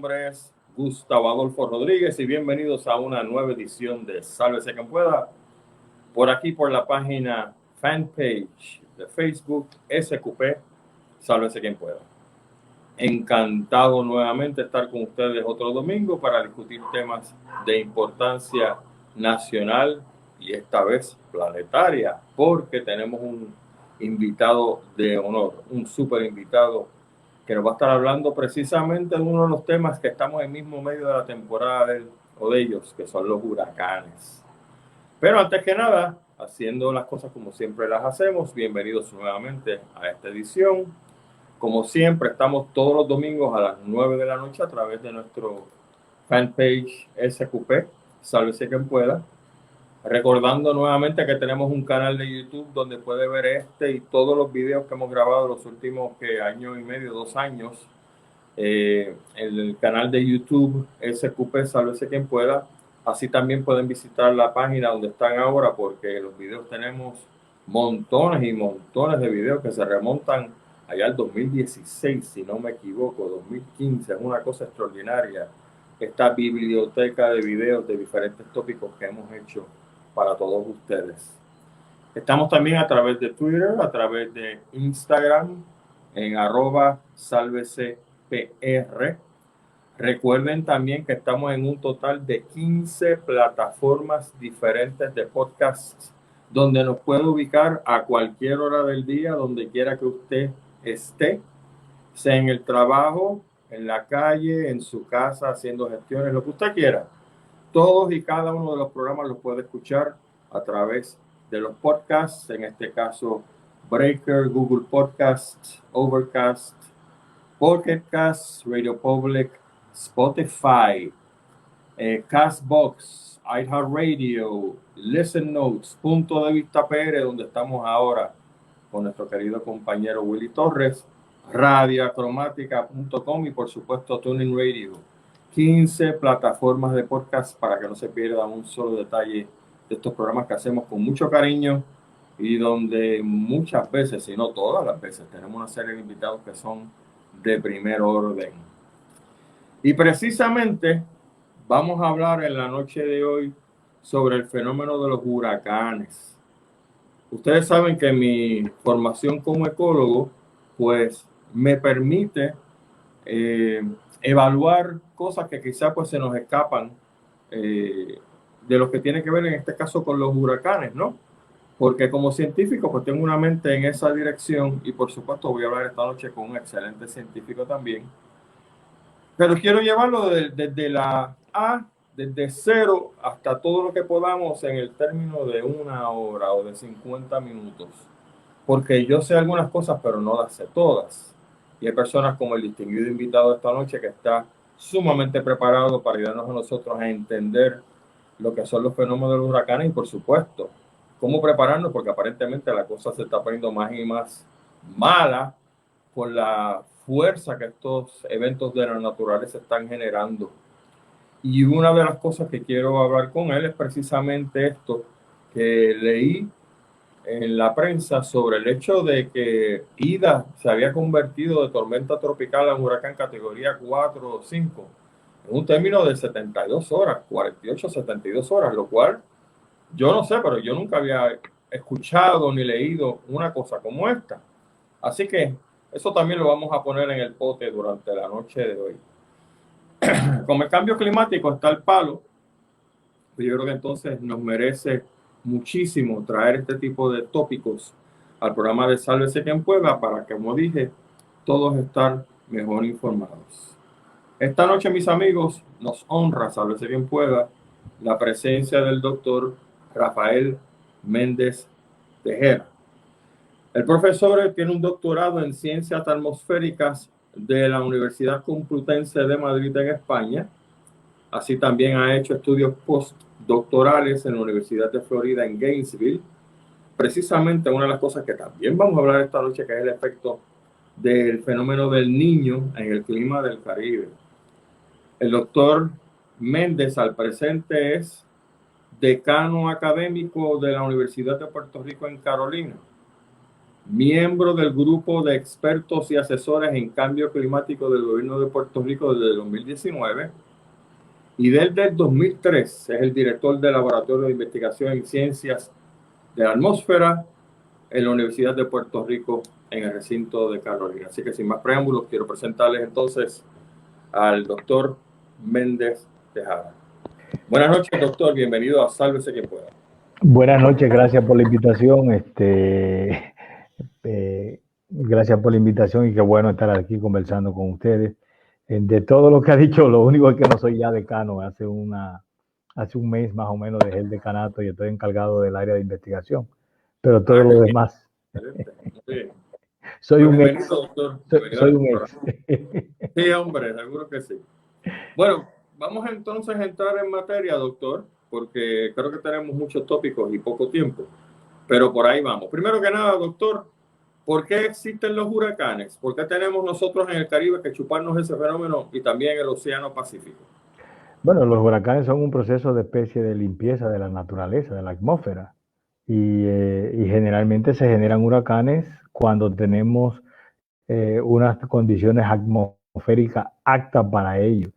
nombre es Gustavo Adolfo Rodríguez y bienvenidos a una nueva edición de Sálvese quien pueda. Por aquí, por la página fanpage de Facebook, SQP, Sálvese quien pueda. Encantado nuevamente estar con ustedes otro domingo para discutir temas de importancia nacional y esta vez planetaria, porque tenemos un invitado de honor, un súper invitado que nos va a estar hablando precisamente de uno de los temas que estamos en mismo medio de la temporada de ellos, que son los huracanes. Pero antes que nada, haciendo las cosas como siempre las hacemos, bienvenidos nuevamente a esta edición. Como siempre, estamos todos los domingos a las 9 de la noche a través de nuestro fanpage SQP, Sálvese quien pueda. Recordando nuevamente que tenemos un canal de YouTube donde puede ver este y todos los videos que hemos grabado los últimos año y medio, 2 años. El canal de YouTube SQP, Sálvese quien pueda. Así también pueden visitar la página donde están ahora, porque los videos tenemos montones y montones de videos que se remontan allá al 2016, si no me equivoco, 2015. Es una cosa extraordinaria esta biblioteca de videos de diferentes tópicos que hemos hecho para todos ustedes. Estamos también a través de Twitter, a través de Instagram, en @salvecpr. Recuerden también que estamos en un total de 15 plataformas diferentes de podcasts, donde nos puede ubicar a cualquier hora del día, donde quiera que usted esté, sea en el trabajo, en la calle, en su casa, haciendo gestiones, lo que usted quiera. Todos y cada uno de los programas los puede escuchar a través de los podcasts, en este caso Breaker, Google Podcasts, Overcast, Pocket Cast, Radio Public, Spotify, Castbox, iHeartRadio, Listen Notes, Punto de Vista PR, donde estamos ahora con nuestro querido compañero Willy Torres, Radiacromática.com y por supuesto Tuning Radio. 15 plataformas de podcast para que no se pierda un solo detalle de estos programas que hacemos con mucho cariño y donde muchas veces, si no todas las veces, tenemos una serie de invitados que son de primer orden. Y precisamente vamos a hablar en la noche de hoy sobre el fenómeno de los huracanes. Ustedes saben que mi formación como ecólogo pues me permite evaluar cosas que quizás pues se nos escapan de lo que tiene que ver en este caso con los huracanes, ¿no? Porque como científico pues tengo una mente en esa dirección y por supuesto voy a hablar esta noche con un excelente científico también. Pero quiero llevarlo desde la A, desde cero hasta todo lo que podamos en el término de 1 hora o de 50 minutos. Porque yo sé algunas cosas, pero no las sé todas. Y hay personas como el distinguido invitado de esta noche que está sumamente preparado para ayudarnos a nosotros a entender lo que son los fenómenos de los huracanes y, por supuesto, cómo prepararnos, porque aparentemente la cosa se está poniendo más y más mala con la fuerza que estos eventos de la naturaleza están generando. Y una de las cosas que quiero hablar con él es precisamente esto que leí en la prensa sobre el hecho de que Ida se había convertido de tormenta tropical a un huracán categoría 4 o 5 en un término de 72 horas, 48 72 horas, lo cual yo no sé, pero yo nunca había escuchado ni leído una cosa como esta. Así que eso también lo vamos a poner en el pote durante la noche de hoy. Como el cambio climático está al palo, yo creo que entonces nos merece muchísimo traer este tipo de tópicos al programa de Sálvese quien pueda para que, como dije, todos estar mejor informados. Esta noche, mis amigos, nos honra, Sálvese quien pueda, la presencia del doctor Rafael Méndez Tejera. El profesor tiene un doctorado en ciencias atmosféricas de la Universidad Complutense de Madrid en España. Así también ha hecho estudios postdoctorales en la Universidad de Florida en Gainesville. Precisamente una de las cosas que también vamos a hablar esta noche, que es el efecto del fenómeno del Niño en el clima del Caribe. El doctor Méndez al presente es decano académico de la Universidad de Puerto Rico en Carolina. miembro del grupo de expertos y asesores en cambio climático del gobierno de Puerto Rico desde el 2019, y desde el 2003 es el director del Laboratorio de Investigación en Ciencias de la Atmósfera en la Universidad de Puerto Rico en el recinto de Carolina. Así que sin más preámbulos, quiero presentarles entonces al doctor Méndez Tejada. Buenas noches, doctor. Bienvenido a Sálvese Quien Pueda. Buenas noches, gracias por la invitación. Gracias por la invitación y qué bueno estar aquí conversando con ustedes. De todo lo que ha dicho, lo único es que no soy ya decano. Hace un mes más o menos dejé el decanato y estoy encargado del área de investigación. Pero todo lo demás. Soy un ex. Doctor. Soy un ex. Sí, hombre, seguro que sí. Bueno, vamos entonces a entrar en materia, doctor, porque creo que tenemos muchos tópicos y poco tiempo. Pero por ahí vamos. Primero que nada, doctor, ¿por qué existen los huracanes? ¿Por qué tenemos nosotros en el Caribe que chuparnos ese fenómeno y también en el Océano Pacífico? Bueno, los huracanes son un proceso de especie de limpieza de la naturaleza, de la atmósfera. Y generalmente se generan huracanes cuando tenemos unas condiciones atmosféricas aptas para ello.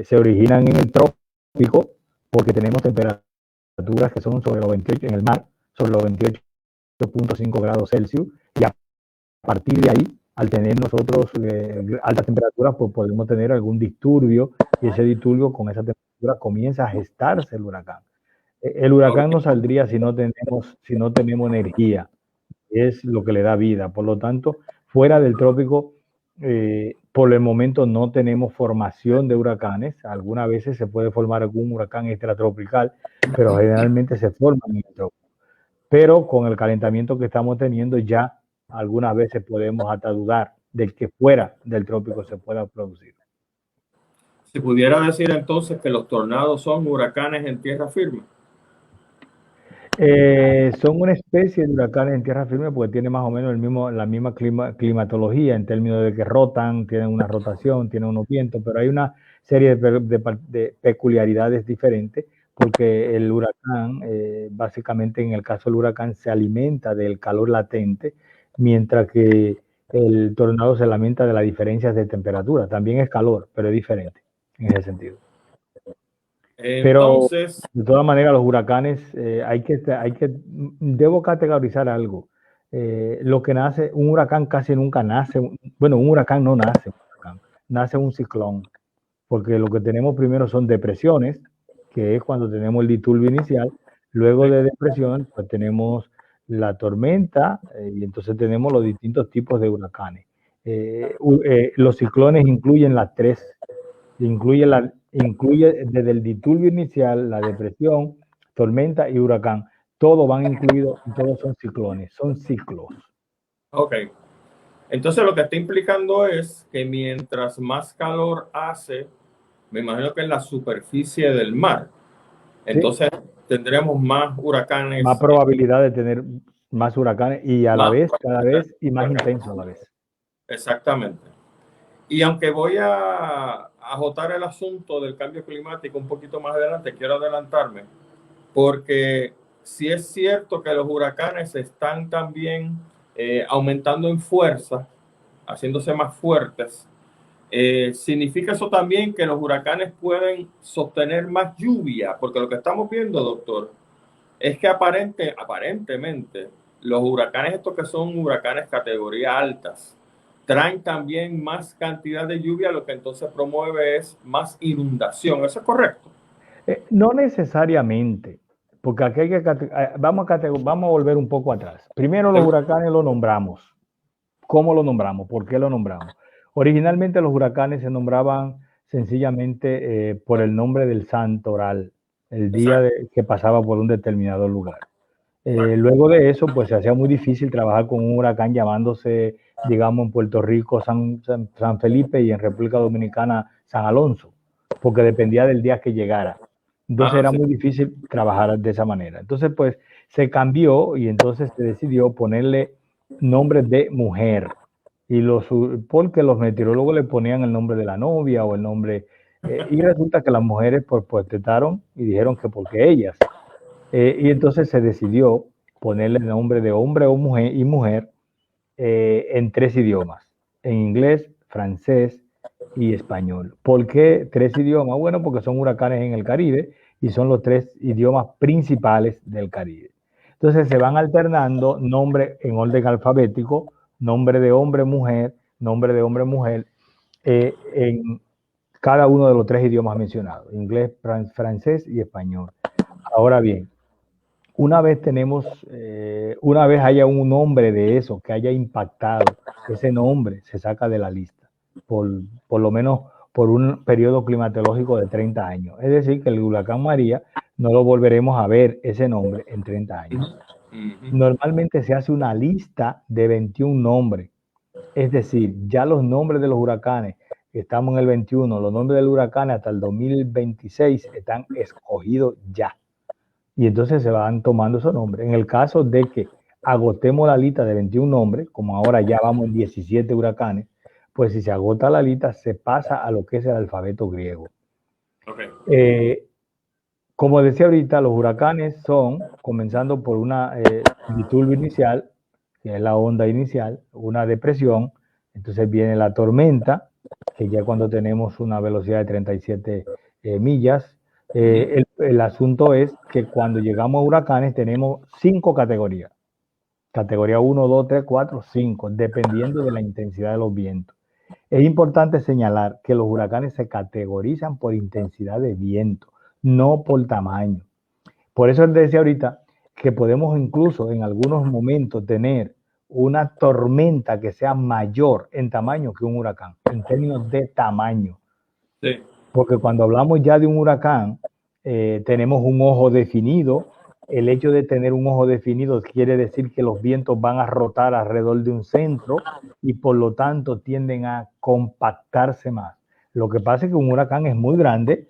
Se originan en el trópico porque tenemos temperaturas que son sobre los 28 en el mar, sobre los 28.5 grados Celsius, y a partir de ahí, al tener nosotros altas temperaturas, pues podemos tener algún disturbio, y ese disturbio con esa temperatura comienza a gestarse el huracán. El huracán no saldría si no tenemos energía, es lo que le da vida. Por lo tanto, fuera del trópico, por el momento no tenemos formación de huracanes. Algunas veces se puede formar algún huracán extratropical, pero generalmente se forman en el trópico. Pero con el calentamiento que estamos teniendo, ya algunas veces podemos hasta dudar de que fuera del trópico se pueda producir. ¿Se pudiera decir entonces que los tornados son huracanes en tierra firme? Son una especie de huracanes en tierra firme porque tienen más o menos la misma climatología en términos de que rotan, tienen una rotación, tienen unos vientos, pero hay una serie de peculiaridades diferentes porque el huracán, básicamente en el caso del huracán, se alimenta del calor latente, mientras que el tornado se alimenta de las diferencias de temperatura. También es calor, pero es diferente en ese sentido. Entonces, pero de todas maneras los huracanes debo categorizar algo. Lo que nace, un huracán casi nunca nace, bueno, un huracán no nace, nace un ciclón, porque lo que tenemos primero son depresiones, que es cuando tenemos el disturbio inicial. Luego de depresión, pues tenemos la tormenta, y entonces tenemos los distintos tipos de huracanes. Los ciclones incluyen las tres, incluye desde el disturbio inicial, la depresión, tormenta y huracán. Todos van incluidos y todos son ciclones, son ciclos. Ok. Entonces lo que está implicando es que mientras más calor hace, me imagino que en la superficie del mar, entonces sí, tendremos más huracanes. Más probabilidad de tener más huracanes y a la vez, cada vez, y más intenso a la vez. Exactamente. Y aunque voy a agotar el asunto del cambio climático un poquito más adelante, quiero adelantarme, porque sí es cierto que los huracanes están también aumentando en fuerza, haciéndose más fuertes. ¿Significa eso también que los huracanes pueden sostener más lluvia? Porque lo que estamos viendo, doctor, es que aparentemente los huracanes, estos que son huracanes categoría altas, traen también más cantidad de lluvia, lo que entonces promueve es más inundación. ¿Eso es correcto? No necesariamente, porque aquí hay que vamos a volver un poco atrás. Primero, los huracanes los nombramos. ¿Cómo lo nombramos? ¿Por qué lo nombramos? Originalmente los huracanes se nombraban sencillamente por el nombre del santoral, el día que pasaba por un determinado lugar. Luego de eso, pues se hacía muy difícil trabajar con un huracán llamándose, digamos, en Puerto Rico San Felipe y en República Dominicana San Alonso, porque dependía del día que llegara. Entonces era muy difícil trabajar de esa manera. Entonces, pues se cambió y entonces se decidió ponerle nombres de mujer. Porque los meteorólogos le ponían el nombre de la novia o el nombre, y resulta que las mujeres pues protestaron y dijeron que porque ellas. Y entonces se decidió ponerle nombre de hombre o mujer y mujer en 3 idiomas, en inglés, francés y español. ¿Por qué 3 idiomas? Bueno, porque son huracanes en el Caribe y son los 3 idiomas principales del Caribe. Entonces se van alternando nombre en orden alfabético, nombre de hombre, mujer, nombre de hombre, mujer, en cada uno de los 3 idiomas mencionados, inglés, francés y español. Ahora bien, una vez una vez haya un nombre de eso que haya impactado, ese nombre se saca de la lista, por lo menos por un periodo climatológico de 30 años. Es decir, que el huracán María no lo volveremos a ver ese nombre en 30 años. Normalmente se hace una lista de 21 nombres, es decir, ya los nombres de los huracanes, estamos en el 21, los nombres del huracán hasta el 2026 están escogidos ya. Y entonces se van tomando esos nombres. En el caso de que agotemos la lista de 21 nombres, como ahora ya vamos en 17 huracanes, pues si se agota la lista, se pasa a lo que es el alfabeto griego. Okay. Como decía ahorita, los huracanes son, comenzando por una disturbio inicial, que es la onda inicial, una depresión, entonces viene la tormenta, que ya cuando tenemos una velocidad de 37 millas. El asunto es que cuando llegamos a huracanes tenemos 5 categorías. Categoría 1, 2, 3, 4, 5, dependiendo de la intensidad de los vientos. Es importante señalar que los huracanes se categorizan por intensidad de viento, no por tamaño. Por eso les decía ahorita que podemos incluso en algunos momentos tener una tormenta que sea mayor en tamaño que un huracán, en términos de tamaño. Sí. Porque cuando hablamos ya de un huracán, tenemos un ojo definido. El hecho de tener un ojo definido quiere decir que los vientos van a rotar alrededor de un centro y por lo tanto tienden a compactarse más. Lo que pasa es que un huracán es muy grande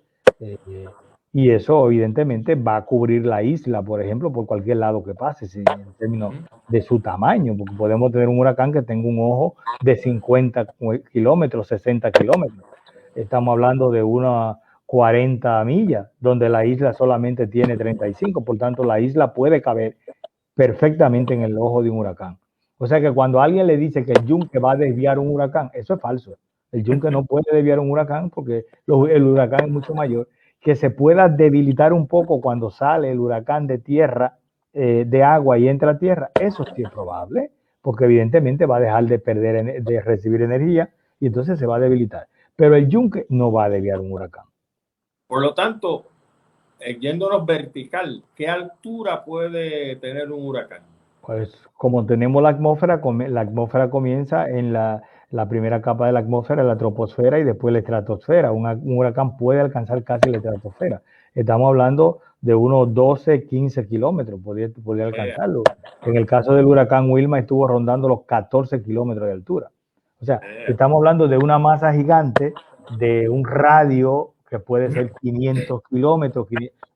y eso evidentemente va a cubrir la isla, por ejemplo, por cualquier lado que pase, en términos de su tamaño, porque podemos tener un huracán que tenga un ojo de 50 kilómetros, 60 kilómetros. Estamos hablando de unas 40 millas, donde la isla solamente tiene 35, por tanto la isla puede caber perfectamente en el ojo de un huracán. O sea que cuando alguien le dice que el yunque va a desviar un huracán, eso es falso. El yunque no puede desviar un huracán porque el huracán es mucho mayor. Que se pueda debilitar un poco cuando sale el huracán de tierra, de agua y entra a tierra, eso sí es probable, porque evidentemente va a dejar de recibir energía y entonces se va a debilitar. Pero el yunque no va a desviar un huracán. Por lo tanto, yéndonos vertical, ¿qué altura puede tener un huracán? Pues como tenemos la atmósfera comienza en la primera capa de la atmósfera, la troposfera y después la estratosfera. Un huracán puede alcanzar casi la estratosfera. Estamos hablando de unos 12, 15 kilómetros, podría alcanzarlo. En el caso del huracán Wilma estuvo rondando los 14 kilómetros de altura. O sea, estamos hablando de una masa gigante, de un radio que puede ser 500 kilómetros,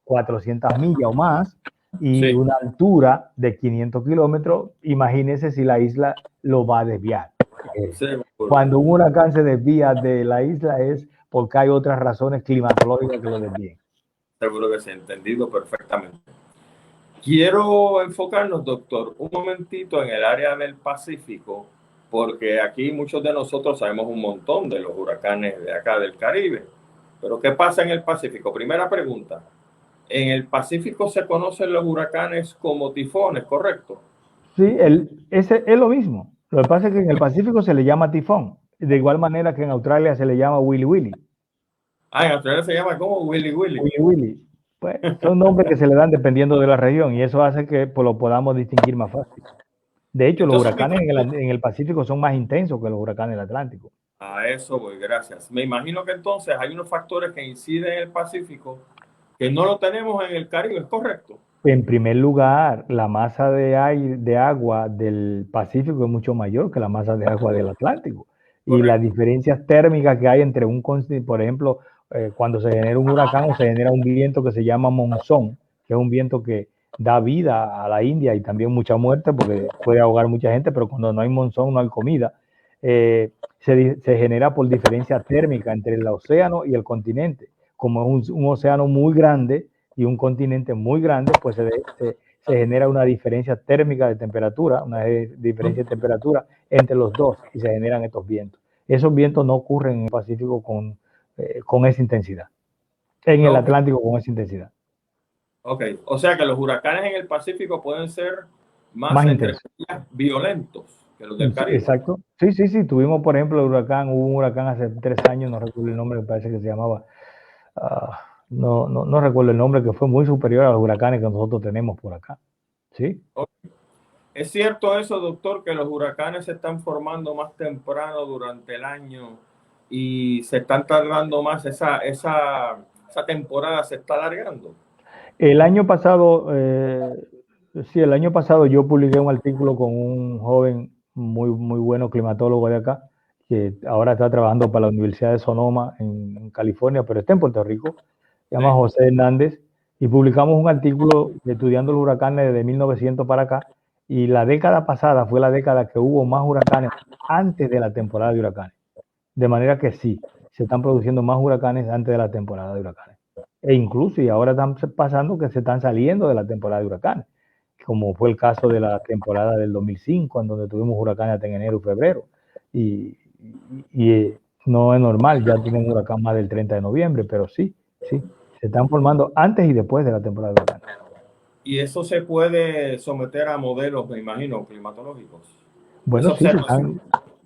400 millas o más, y una altura de 500 kilómetros. Imagínense si la isla lo va a desviar. Cuando un huracán se desvía de la isla es porque hay otras razones climatológicas que lo desvíen. Seguro que se ha entendido perfectamente. Quiero enfocarnos, doctor, un momentito en el área del Pacífico, porque aquí muchos de nosotros sabemos un montón de los huracanes de acá del Caribe. Pero ¿qué pasa en el Pacífico? Primera pregunta. En el Pacífico se conocen los huracanes como tifones, ¿correcto? Sí, ese es lo mismo. Lo que pasa es que en el Pacífico se le llama tifón, de igual manera que en Australia se le llama Willy Willy. Ah, en Australia se llama como Willy Willy. Willy Willy. Pues son nombres que se le dan dependiendo de la región y eso hace que pues, lo podamos distinguir más fácil. De hecho, entonces, los huracanes en el Pacífico son más intensos que los huracanes del Atlántico. A eso voy, gracias. Me imagino que entonces hay unos factores que inciden en el Pacífico que no lo tenemos en el Caribe, ¿es correcto? En primer lugar, la masa de agua del Pacífico es mucho mayor que la masa de agua del Atlántico. Correcto. Y las diferencias térmicas que hay entre por ejemplo, cuando se genera un huracán o se genera un viento que se llama monzón, que es un viento que da vida a la India y también mucha muerte porque puede ahogar mucha gente, pero cuando no hay monzón no hay comida. Se genera por diferencia térmica entre el océano y el continente. Como es un océano muy grande y un continente muy grande, pues se genera una diferencia térmica de temperatura, una diferencia de temperatura entre los dos y se generan estos vientos. Esos vientos no ocurren en el Pacífico con esa intensidad, en el Atlántico con esa intensidad. Ok, o sea que los huracanes en el Pacífico pueden ser más intensos, violentos que los del Caribe. Exacto. Sí. Tuvimos, por ejemplo, hubo un huracán hace 3 años, no recuerdo el nombre, me parece que se llamaba, no recuerdo el nombre, que fue muy superior a los huracanes que nosotros tenemos por acá. ¿Sí? Okay. ¿Es cierto eso, doctor, que los huracanes se están formando más temprano durante el año y se están tardando más, esa temporada se está alargando? El año pasado, el año pasado yo publiqué un artículo con un joven muy bueno climatólogo de acá, que ahora está trabajando para la Universidad de Sonoma en California, pero está en Puerto Rico, se llama José Hernández, y publicamos un artículo estudiando los huracanes desde 1900 para acá, y la década pasada fue la década que hubo más huracanes antes de la temporada de huracanes. De manera que sí, se están produciendo más huracanes antes de la temporada de huracanes. E incluso, y ahora están pasando que se están saliendo de la temporada de huracanes, como fue el caso de la temporada del 2005, en donde tuvimos huracanes hasta en enero y febrero. Y no es normal, ya tienen un huracán más del 30 de noviembre, pero sí, se están formando antes y después de la temporada de huracanes. Y eso se puede someter a modelos, me imagino, climatológicos. Bueno, sí,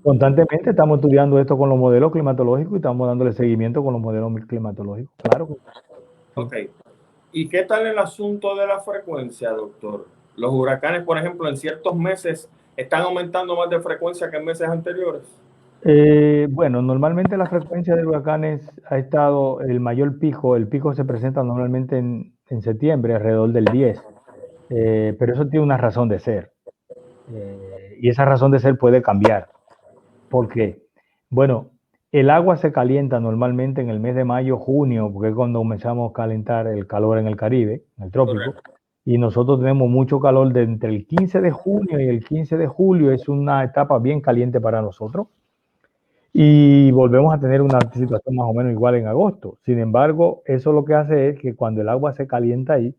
constantemente estamos estudiando esto con los modelos climatológicos y estamos dándole seguimiento con los modelos climatológicos, claro. Sí. Ok. ¿Y qué tal el asunto de la frecuencia, doctor? Los huracanes, por ejemplo, en ciertos meses están aumentando más de frecuencia que en meses anteriores. Bueno, normalmente la frecuencia de huracanes ha estado, el pico se presenta normalmente en septiembre, alrededor del 10, pero eso tiene una razón de ser, y esa razón de ser puede cambiar. ¿Por qué? Bueno, el agua se calienta normalmente en el mes de mayo, junio, porque es cuando comenzamos a calentar el calor en el Caribe, en el trópico. Correcto. Y nosotros tenemos mucho calor de entre el 15 de junio y el 15 de julio, es una etapa bien caliente para nosotros. Y volvemos a tener una situación más o menos igual en agosto. Sin embargo, eso lo que hace es que cuando el agua se calienta ahí,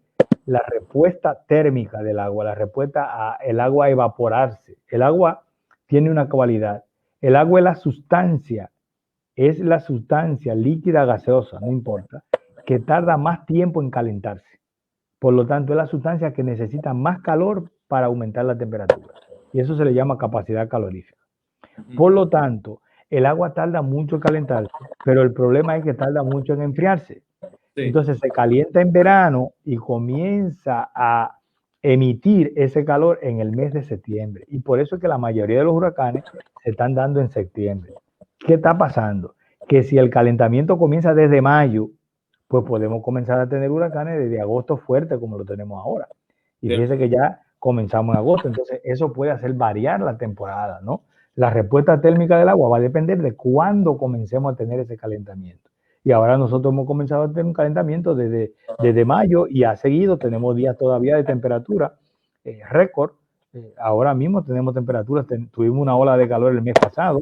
la respuesta térmica del agua, la respuesta a el agua a evaporarse, el agua tiene una cualidad. El agua es la sustancia líquida gaseosa, no importa, que tarda más tiempo en calentarse. Por lo tanto, es la sustancia que necesita más calor para aumentar la temperatura. Y eso se le llama capacidad calorífica. Por lo tanto, el agua tarda mucho en calentarse, pero el problema es que tarda mucho en enfriarse. Sí. Entonces se calienta en verano y comienza a emitir ese calor en el mes de septiembre. Y por eso es que la mayoría de los huracanes se están dando en septiembre. ¿Qué está pasando? Que si el calentamiento comienza desde mayo, pues podemos comenzar a tener huracanes desde agosto fuerte como lo tenemos ahora. Y fíjese que ya comenzamos en agosto, entonces eso puede hacer variar la temporada, ¿no? La respuesta térmica del agua va a depender de cuándo comencemos a tener ese calentamiento. Y ahora nosotros hemos comenzado a tener un calentamiento desde mayo y ha seguido, tenemos días todavía de temperatura récord. Ahora mismo tenemos temperaturas, tuvimos una ola de calor el mes pasado.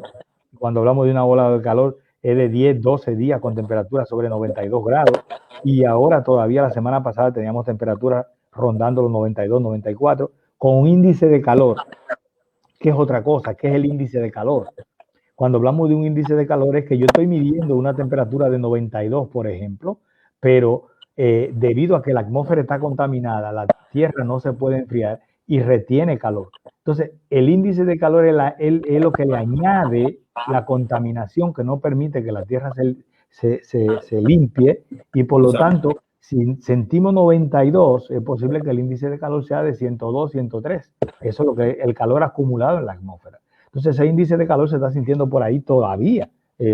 Cuando hablamos de una ola de calor es de 10, 12 días con temperaturas sobre 92 grados. Y ahora todavía la semana pasada teníamos temperaturas rondando los 92, 94, con un índice de calor, que es otra cosa, que es el índice de calor. Cuando hablamos de un índice de calor es que yo estoy midiendo una temperatura de 92, por ejemplo, pero debido a que la atmósfera está contaminada, la Tierra no se puede enfriar y retiene calor. Entonces, el índice de calor es lo que le añade la contaminación que no permite que la Tierra se limpie y por lo tanto, si sentimos 92, es posible que el índice de calor sea de 102, 103. Eso es lo que el calor acumulado en la atmósfera. Entonces, ese índice de calor se está sintiendo por ahí todavía,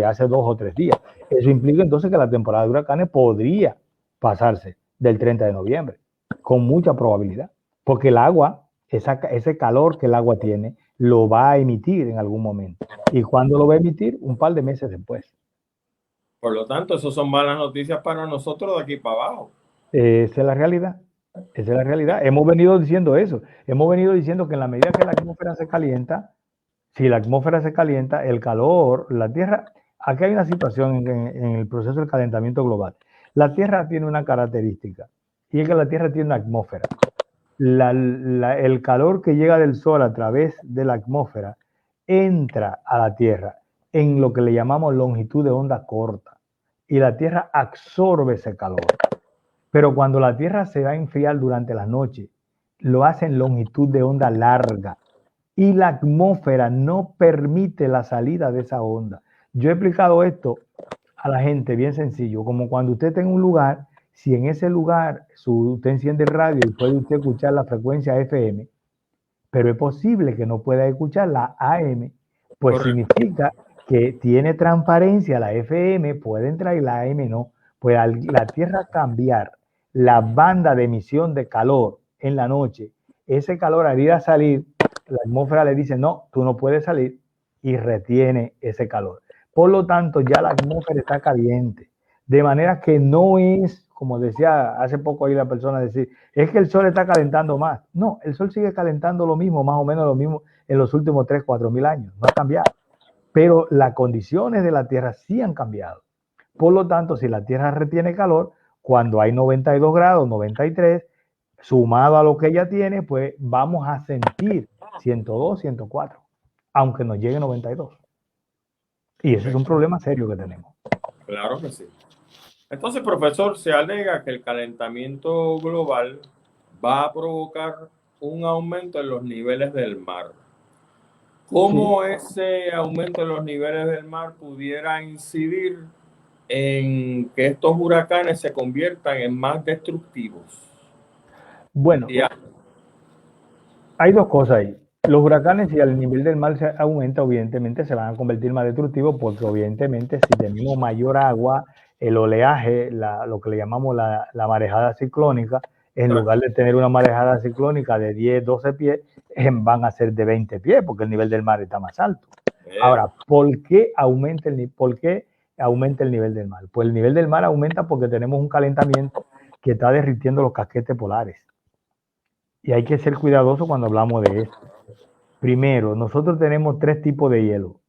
hace 2 o 3 días. Eso implica entonces que la temporada de huracanes podría pasarse del 30 de noviembre, con mucha probabilidad, porque el agua, ese calor que el agua tiene, lo va a emitir en algún momento. ¿Y cuándo lo va a emitir? Un par de meses después. Por lo tanto, eso son malas noticias para nosotros de aquí para abajo. Esa es la realidad. Esa es la realidad. Hemos venido diciendo eso. Hemos venido diciendo que en la medida que la atmósfera se calienta, si la atmósfera se calienta, el calor, la Tierra, aquí hay una situación en el proceso del calentamiento global. La Tierra tiene una característica, y es que la Tierra tiene una atmósfera. el calor que llega del Sol a través de la atmósfera entra a la Tierra en lo que le llamamos longitud de onda corta y la Tierra absorbe ese calor. Pero cuando la Tierra se va a enfriar durante la noche, lo hace en longitud de onda larga y la atmósfera no permite la salida de esa onda. Yo he explicado esto a la gente bien sencillo, como cuando usted está en un lugar, si en ese lugar usted enciende el radio y puede usted escuchar la frecuencia FM, pero es posible que no pueda escuchar la AM, pues Correcto. significa que tiene transparencia la FM, puede entrar y la AM no. Pues al la Tierra cambiar la banda de emisión de calor en la noche, ese calor al ir a salir, la atmósfera le dice, no, tú no puedes salir y retiene ese calor. Por lo tanto, ya la atmósfera está caliente. De manera que no es, como decía hace poco ahí la persona decir, es que el sol está calentando más. No, el sol sigue calentando lo mismo, más o menos lo mismo en los últimos 3, 4 mil años. No ha cambiado. Pero las condiciones de la Tierra sí han cambiado. Por lo tanto, si la Tierra retiene calor, cuando hay 92 grados, 93, sumado a lo que ella tiene, pues vamos a sentir 102, 104, aunque nos llegue 92. Y ese es un problema serio que tenemos. Claro que sí. Entonces, profesor, se alega que el calentamiento global va a provocar un aumento en los niveles del mar. ¿Cómo ese aumento en los niveles del mar pudiera incidir en que estos huracanes se conviertan en más destructivos? Bueno, Y hay dos cosas ahí. Los huracanes, si el nivel del mar se aumenta, evidentemente se van a convertir más destructivos porque evidentemente si tenemos mayor agua, el oleaje, lo que le llamamos la marejada ciclónica, en lugar de tener una marejada ciclónica de 10, 12 pies, van a ser de 20 pies porque el nivel del mar está más alto. Ahora, ¿por qué aumenta el nivel del mar? Pues el nivel del mar aumenta porque tenemos un calentamiento que está derritiendo los casquetes polares. Y hay que ser cuidadoso cuando hablamos de esto. Primero, nosotros tenemos tres tipos de hielo.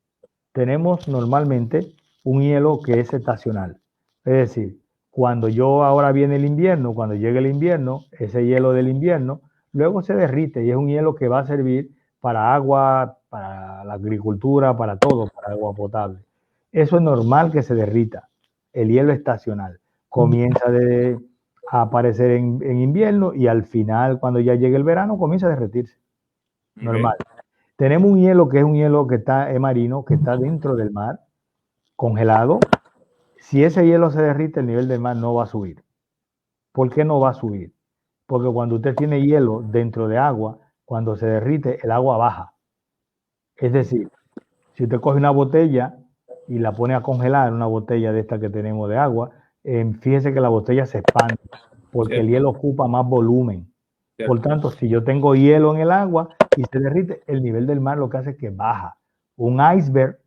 Tenemos normalmente un hielo que es estacional. Es decir, cuando ahora viene el invierno, cuando llegue el invierno, ese hielo del invierno, luego se derrite y es un hielo que va a servir para agua, para la agricultura, para todo, para agua potable. Eso es normal que se derrita. El hielo estacional comienza a aparecer en invierno y al final, cuando ya llegue el verano, comienza a derretirse. Normal. Tenemos un hielo que es un hielo que está marino, que está dentro del mar, congelado. Si ese hielo se derrite, el nivel del mar no va a subir. ¿Por qué no va a subir? Porque cuando usted tiene hielo dentro de agua, cuando se derrite, el agua baja. Es decir, si usted coge una botella y la pone a congelar, una botella de esta que tenemos de agua, fíjese que la botella se expande, porque el hielo ocupa más volumen. Por tanto, si yo tengo hielo en el agua y se derrite, el nivel del mar lo que hace es que baja. Un iceberg,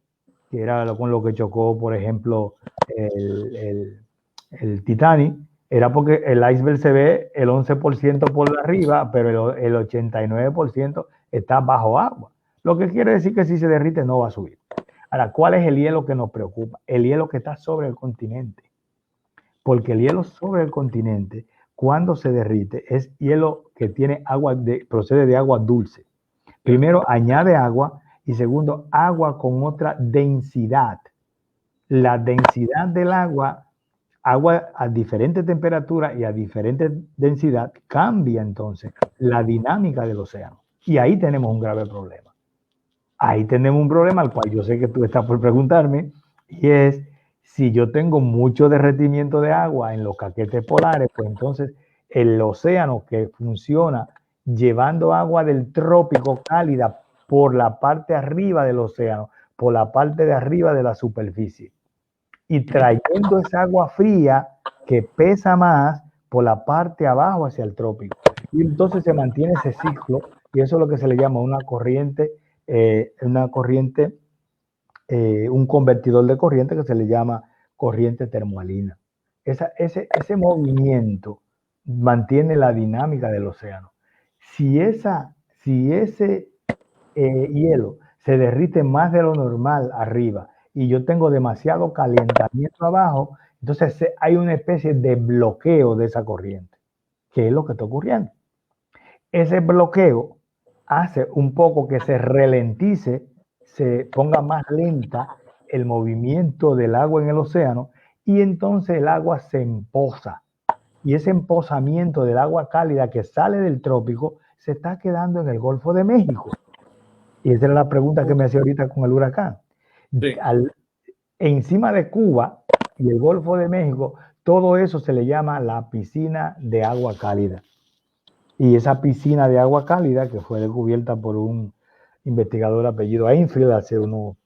que era con lo que chocó, por ejemplo, el Titanic, era porque el iceberg se ve el 11% por arriba, pero el 89% está bajo agua. Lo que quiere decir que si se derrite no va a subir. Ahora, ¿cuál es el hielo que nos preocupa? El hielo que está sobre el continente. Porque el hielo sobre el continente, cuando se derrite, es hielo que tiene agua, procede de agua dulce. Primero, añade agua y segundo, agua con otra densidad. La densidad del agua a diferentes temperaturas y a diferente densidad, cambia entonces la dinámica del océano. Y ahí tenemos un grave problema. Ahí tenemos un problema al cual yo sé que tú estás por preguntarme, y es, si yo tengo mucho derretimiento de agua en los casquetes polares, pues entonces el océano que funciona llevando agua del trópico cálida por la parte arriba del océano, por la parte de arriba de la superficie, y trayendo esa agua fría que pesa más por la parte abajo hacia el trópico. Y entonces se mantiene ese ciclo, y eso es lo que se le llama una corriente, un convertidor de corriente que se le llama corriente termoalina. Ese movimiento mantiene la dinámica del océano. Si ese hielo se derrite más de lo normal arriba y yo tengo demasiado calentamiento abajo, entonces hay una especie de bloqueo de esa corriente, que es lo que está ocurriendo. Ese bloqueo hace un poco que se ralentice, se ponga más lenta el movimiento del agua en el océano y entonces el agua se empoza. Y ese empozamiento del agua cálida que sale del trópico se está quedando en el Golfo de México. Y esa era la pregunta que me hacía ahorita con el huracán. Sí. Encima de Cuba y el Golfo de México, todo eso se le llama la piscina de agua cálida. Y esa piscina de agua cálida, que fue descubierta por un investigador apellido Einfield hace unos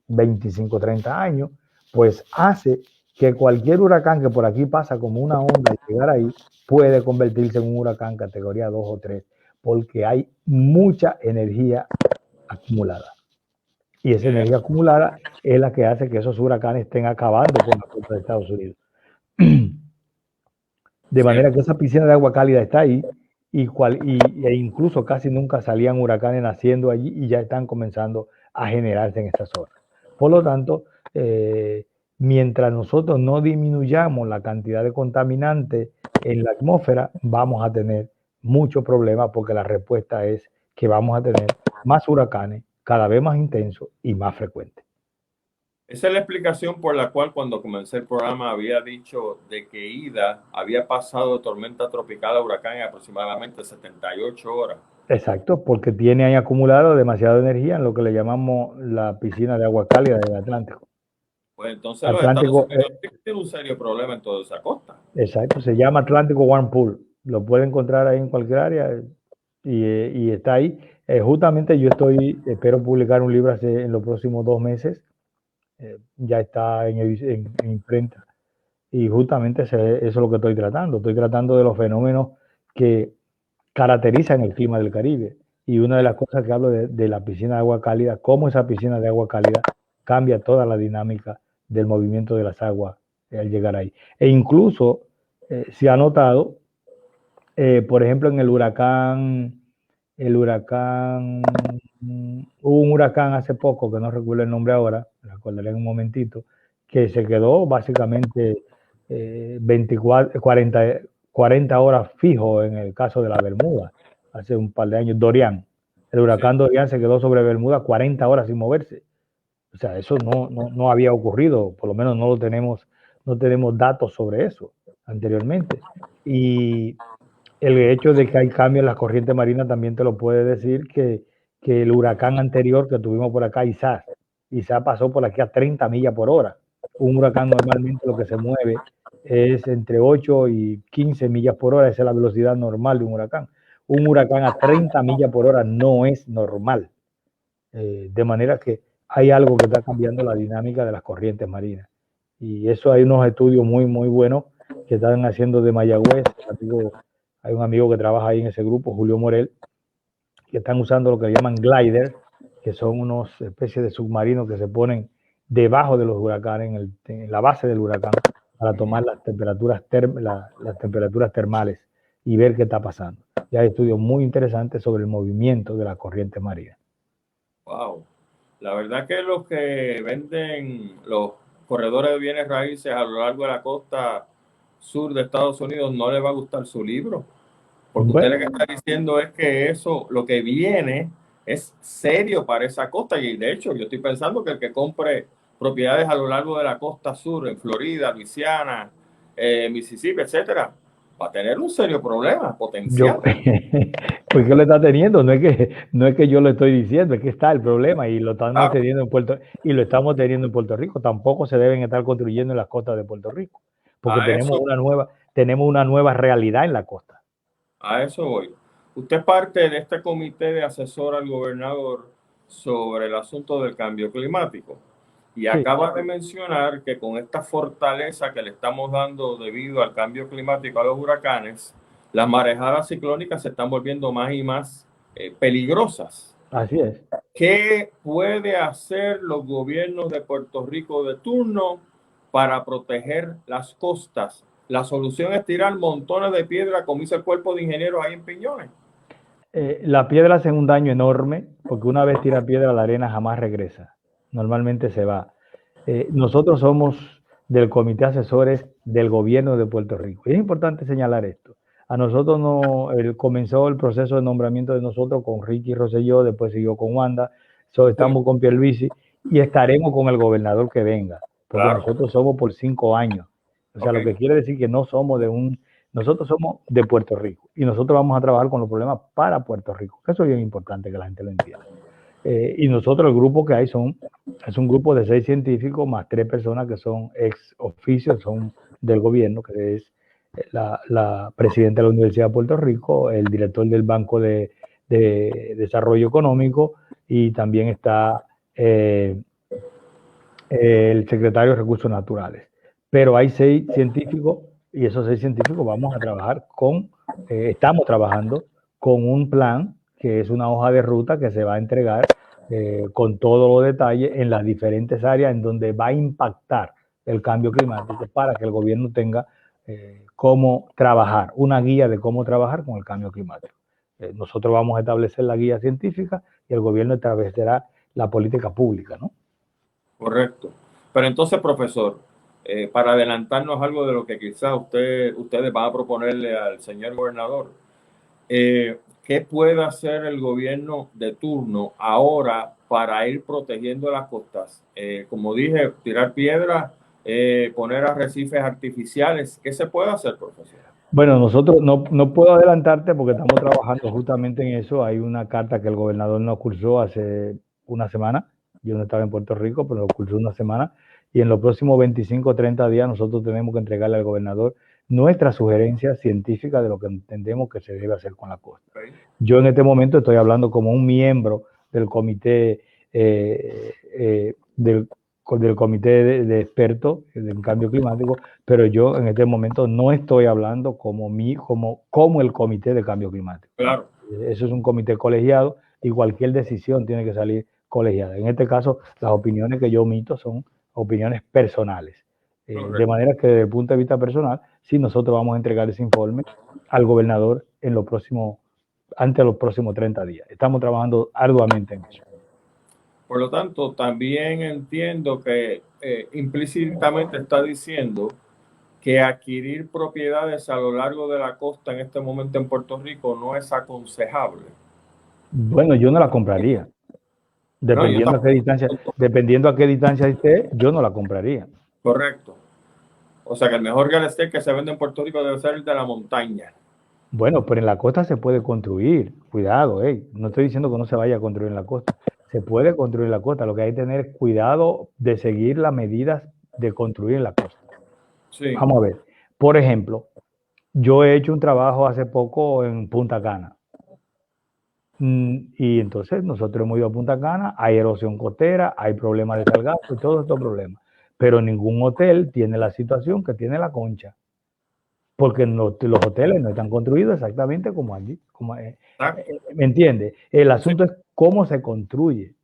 25, 30 años, pues hace que cualquier huracán que por aquí pasa como una onda y llegar ahí, puede convertirse en un huracán categoría 2 o 3, porque hay mucha energía acumulada. Y esa energía acumulada es la que hace que esos huracanes estén acabando con la costa de Estados Unidos. De manera que esa piscina de agua cálida está ahí e incluso casi nunca salían huracanes naciendo allí y ya están comenzando a generarse en esta zona. Por lo tanto, mientras nosotros no disminuyamos la cantidad de contaminantes en la atmósfera, vamos a tener muchos problemas porque la respuesta es que vamos a tener más huracanes, cada vez más intensos y más frecuentes. Esa es la explicación por la cual cuando comencé el programa había dicho de que Ida había pasado de tormenta tropical a huracán en aproximadamente 78 horas. Exacto, porque tiene ahí acumulado demasiada energía en lo que le llamamos la piscina de agua cálida del Atlántico. Pues entonces los Atlántico, Estados Unidos tienen un serio problema en toda esa costa. exacto, se llama Atlántico Warm Pool. Lo puede encontrar ahí en cualquier área y está ahí. Justamente yo espero publicar un libro en los próximos 2 meses. Ya está en imprenta. Y justamente eso es lo que estoy tratando. Estoy tratando de los fenómenos que caracterizan el clima del Caribe. Y una de las cosas que hablo de la piscina de agua cálida, cómo esa piscina de agua cálida cambia toda la dinámica del movimiento de las aguas al llegar ahí. E incluso se ha notado, por ejemplo, en hubo un huracán hace poco, que no recuerdo el nombre ahora, me acordaré en un momentito, que se quedó básicamente 40 horas fijo en el caso de la Bermuda, hace un par de años, Dorian. El huracán Dorian se quedó sobre Bermuda 40 horas sin moverse. O sea, eso no había ocurrido, por lo menos no tenemos datos sobre eso anteriormente. Y el hecho de que hay cambios en las corrientes marinas también te lo puede decir que el huracán anterior que tuvimos por acá, Isaac pasó por aquí a 30 millas por hora. Un huracán normalmente lo que se mueve es entre 8 y 15 millas por hora, esa es la velocidad normal de un huracán. Un huracán a 30 millas por hora no es normal. De manera que hay algo que está cambiando la dinámica de las corrientes marinas. Y eso hay unos estudios muy, muy buenos que están haciendo de Mayagüez. Hay un amigo que trabaja ahí en ese grupo, Julio Morel, que están usando lo que llaman glider, que son unos especies de submarinos que se ponen debajo de los huracanes, en la base del huracán, para tomar las temperaturas termales y ver qué está pasando. Y hay estudios muy interesantes sobre el movimiento de las corrientes marinas. Wow. La verdad que los que venden los corredores de bienes raíces a lo largo de la costa sur de Estados Unidos no les va a gustar su libro. Porque usted lo que está diciendo es que eso, lo que viene es serio para esa costa. Y de hecho, yo estoy pensando que el que compre propiedades a lo largo de la costa sur, en Florida, Luisiana, Mississippi, etcétera, va a tener un serio problema potencial. Pues que lo está teniendo, no es que yo lo estoy diciendo, es que está el problema y lo estamos teniendo en Puerto Rico. Tampoco se deben estar construyendo en las costas de Puerto Rico, porque tenemos una nueva realidad en la costa. A eso voy. Usted es parte de este comité de asesor al gobernador sobre el asunto del cambio climático. Y acaba de mencionar que con esta fortaleza que le estamos dando debido al cambio climático a los huracanes, las marejadas ciclónicas se están volviendo más y más peligrosas. Así es. ¿Qué puede hacer los gobiernos de Puerto Rico de turno para proteger las costas? La solución es tirar montones de piedra, como hizo el cuerpo de ingenieros ahí en Piñones. La piedra hace un daño enorme, porque una vez tira piedra, la arena jamás regresa. Normalmente se va. Nosotros somos del comité asesores del gobierno de Puerto Rico. Y es importante señalar esto. A nosotros no, comenzó el proceso de nombramiento de nosotros con Ricky Rosselló, después siguió con Wanda, estamos con Pierluisi y estaremos con el gobernador que venga, porque Claro. nosotros somos por 5 años. O sea, Ok. lo que quiere decir que no somos nosotros somos de Puerto Rico y nosotros vamos a trabajar con los problemas para Puerto Rico. Eso es bien importante que la gente lo entienda. Y nosotros, el grupo que hay es un grupo de 6 científicos más 3 personas que son ex oficio, son del gobierno, que es la presidenta de la Universidad de Puerto Rico, el director del Banco de Desarrollo Económico y también está el secretario de Recursos Naturales. Pero hay 6 científicos y esos 6 científicos vamos a trabajar estamos trabajando con un plan que es una hoja de ruta que se va a entregar con todos los detalles en las diferentes áreas en donde va a impactar el cambio climático para que el gobierno tenga cómo trabajar, una guía de cómo trabajar con el cambio climático. Nosotros vamos a establecer la guía científica y el gobierno establecerá la política pública, ¿no? Correcto. Pero entonces, profesor, para adelantarnos algo de lo que quizás ustedes van a proponerle al señor gobernador, ¿qué puede hacer el gobierno de turno ahora para ir protegiendo las costas? Como dije, tirar piedras, poner arrecifes artificiales. ¿Qué se puede hacer, profesor? Bueno, nosotros no puedo adelantarte porque estamos trabajando justamente en eso. Hay una carta que el gobernador nos cursó hace una semana. Yo no estaba en Puerto Rico, pero nos cursó una semana. Y en los próximos 25 o 30 días nosotros tenemos que entregarle al gobernador nuestra sugerencia científica de lo que entendemos que se debe hacer con la costa. Okay. Yo en este momento estoy hablando como un miembro del comité del comité de expertos en cambio climático, pero yo en este momento no estoy hablando como el comité de cambio climático. Claro. Eso es un comité colegiado y cualquier decisión tiene que salir colegiada. En este caso, las opiniones que yo omito son opiniones personales. De manera que desde el punto de vista personal, sí, nosotros vamos a entregar ese informe al gobernador antes de los próximos 30 días. Estamos trabajando arduamente en eso. Por lo tanto, también entiendo que implícitamente está diciendo que adquirir propiedades a lo largo de la costa en este momento en Puerto Rico no es aconsejable. Bueno, yo no la compraría. Dependiendo a qué distancia esté, yo no la compraría. Correcto. O sea que el mejor real estate que se vende en Puerto Rico debe ser el de la montaña. Bueno, pero en la costa se puede construir. Cuidado, no estoy diciendo que no se vaya a construir en la costa. Se puede construir en la costa. Lo que hay que tener es cuidado de seguir las medidas de construir en la costa. Sí. Vamos a ver. Por ejemplo, yo he hecho un trabajo hace poco en Punta Cana. Y entonces nosotros hemos ido a Punta Cana, hay erosión costera, hay problemas de salgazo y todos estos problemas. Pero ningún hotel tiene la situación que tiene La Concha. Porque los hoteles no están construidos exactamente como allí. ¿Me entiende? El asunto es cómo se construye.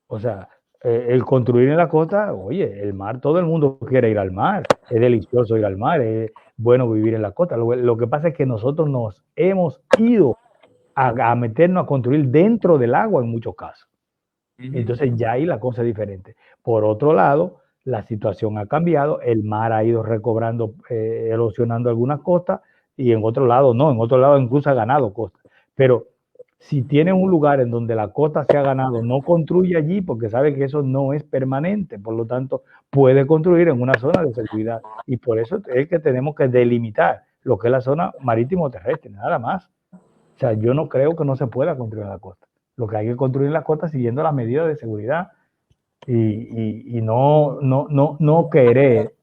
O sea, el construir en la costa, oye, el mar, todo el mundo quiere ir al mar. Es delicioso ir al mar, es bueno vivir en la costa. Lo que pasa es que nosotros nos hemos ido a meternos a construir dentro del agua en muchos casos. Entonces ya ahí la cosa es diferente. Por otro lado, la situación ha cambiado, el mar ha ido recobrando, erosionando algunas costas y en otro lado no, en otro lado incluso ha ganado costas. Pero si tienes un lugar en donde la costa se ha ganado, no construye allí porque sabe que eso no es permanente, por lo tanto puede construir en una zona de seguridad y por eso es que tenemos que delimitar lo que es la zona marítimo terrestre, nada más. O sea, yo no creo que no se pueda construir en la costa. Lo que hay que construir en la costa siguiendo las medidas de seguridad y no querer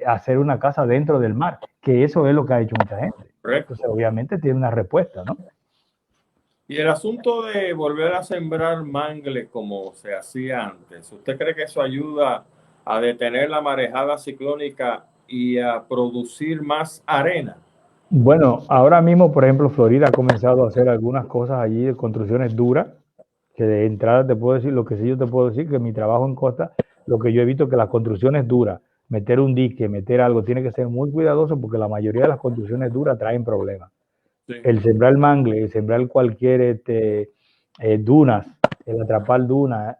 hacer una casa dentro del mar, que eso es lo que ha hecho mucha gente. Correcto. Entonces, obviamente tiene una respuesta, ¿no? Y el asunto de volver a sembrar mangle como se hacía antes, ¿usted cree que eso ayuda a detener la marejada ciclónica y a producir más arena? Bueno, ahora mismo, por ejemplo, Florida ha comenzado a hacer algunas cosas allí de construcciones duras, que de entrada te puedo decir, lo que sí yo te puedo decir, que mi trabajo en costa, lo que yo he visto que las construcciones duras, meter un dique, meter algo, tiene que ser muy cuidadoso porque la mayoría de las construcciones duras traen problemas. Sí. El sembrar mangle, el sembrar cualquier dunas, el atrapar dunas,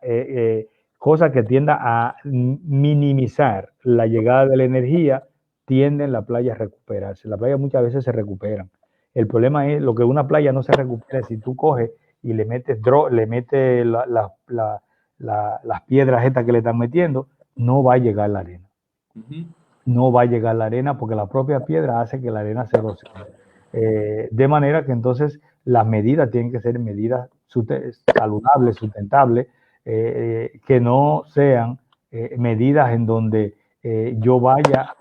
cosas que tiendan a minimizar la llegada de la energía, tienden la playa a recuperarse. Las playas muchas veces se recuperan. El problema es lo que una playa no se recupera si tú coges y le metes, las piedras estas que le están metiendo, no va a llegar la arena. No va a llegar la arena porque la propia piedra hace que la arena se erosione. De manera que entonces las medidas tienen que ser medidas saludables, sustentables, que no sean medidas en donde yo vaya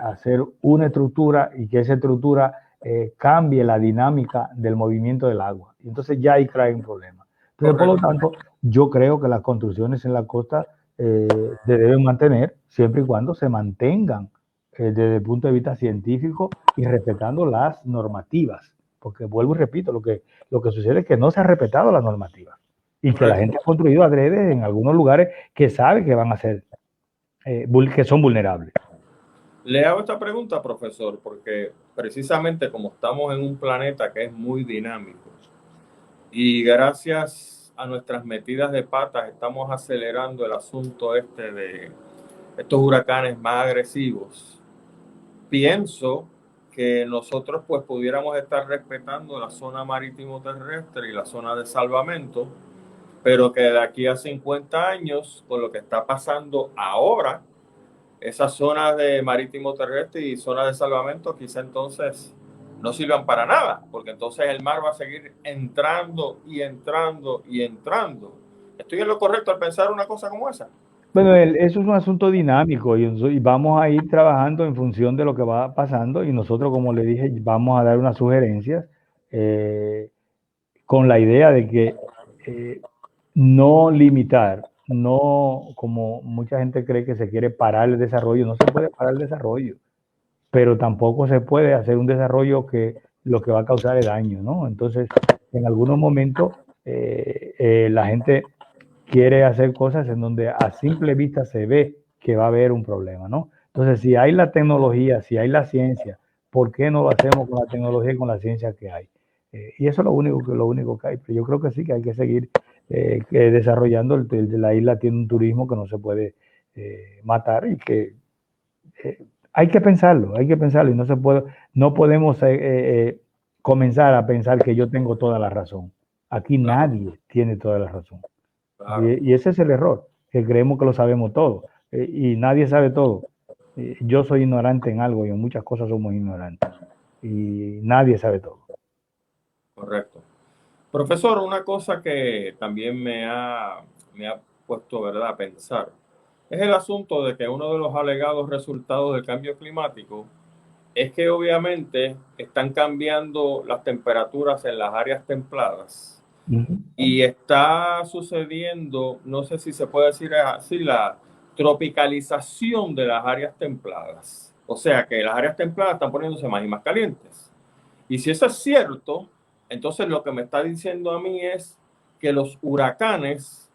a hacer una estructura y que esa estructura cambie la dinámica del movimiento del agua. Y entonces ya ahí trae un problema. Entonces, por lo tanto, yo creo que las construcciones en la costa se deben mantener siempre y cuando se mantengan desde el punto de vista científico y respetando las normativas. Porque vuelvo y repito, lo que sucede es que no se ha respetado las normativas y que la gente ha construido adrede en algunos lugares que sabe que van a ser, que son vulnerables. Le hago esta pregunta, profesor, porque precisamente como estamos en un planeta que es muy dinámico y gracias a nuestras metidas de patas estamos acelerando el asunto de estos huracanes más agresivos, pienso que nosotros pues pudiéramos estar respetando la zona marítimo terrestre y la zona de salvamento, pero que de aquí a 50 años, con lo que está pasando ahora, esas zonas de marítimo terrestre y zonas de salvamento quizá entonces no sirvan para nada, porque entonces el mar va a seguir entrando y entrando y entrando. ¿Estoy en lo correcto al pensar una cosa como esa? Bueno, eso es un asunto dinámico y vamos a ir trabajando en función de lo que va pasando y nosotros, como le dije, vamos a dar unas sugerencias con la idea de que no limitar, no como mucha gente cree que se quiere parar el desarrollo, no se puede parar el desarrollo, pero tampoco se puede hacer un desarrollo que lo que va a causar es daño, ¿no? Entonces, en algunos momentos la gente quiere hacer cosas en donde a simple vista se ve que va a haber un problema, ¿no? Entonces, si hay la tecnología, si hay la ciencia, ¿por qué no lo hacemos con la tecnología y con la ciencia que hay? Y eso es lo único que hay. Pero yo creo que sí, que hay que seguir desarrollando. La isla tiene un turismo que no se puede matar y que hay que pensarlo y no podemos comenzar a pensar que yo tengo toda la razón. Aquí nadie tiene toda la razón. Claro. Y ese es el error, que creemos que lo sabemos todo y nadie sabe todo. Yo soy ignorante en algo y en muchas cosas somos ignorantes y nadie sabe todo. Correcto. Profesor, una cosa que también me ha puesto, ¿verdad?, a pensar es el asunto de que uno de los alegados resultados del cambio climático es que obviamente están cambiando las temperaturas en las áreas templadas. Y está sucediendo, no sé si se puede decir así, la tropicalización de las áreas templadas. O sea que las áreas templadas están poniéndose más y más calientes. Y si eso es cierto, entonces lo que me está diciendo a mí es que los huracanes